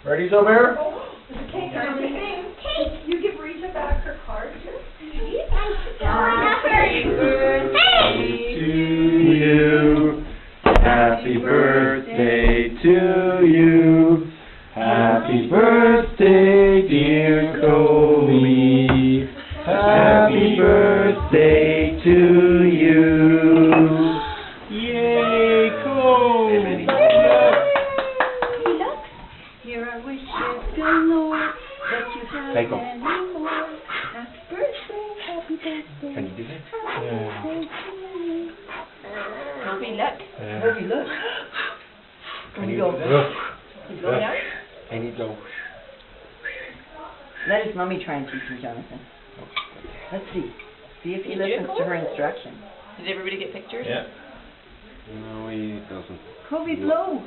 Ready, Zobear? Cake. You give Rita back her card too. Happy birthday To you. Happy birthday to you. Happy birthday, dear Coley. Happy birthday to you. Yay, Coley. Here are wishes galore that you have Thank you. many more. Happy birthday, happy birthday. Can you do that? Happy birthday to you. Toby, look. Toby, look. Can you go? do that? You go now? Can you go? Let his mummy try and teach him, Jonathan. Let's see. See if he listens to her instructions. Did everybody get pictures? Yeah. No, he doesn't. Kobe, blow.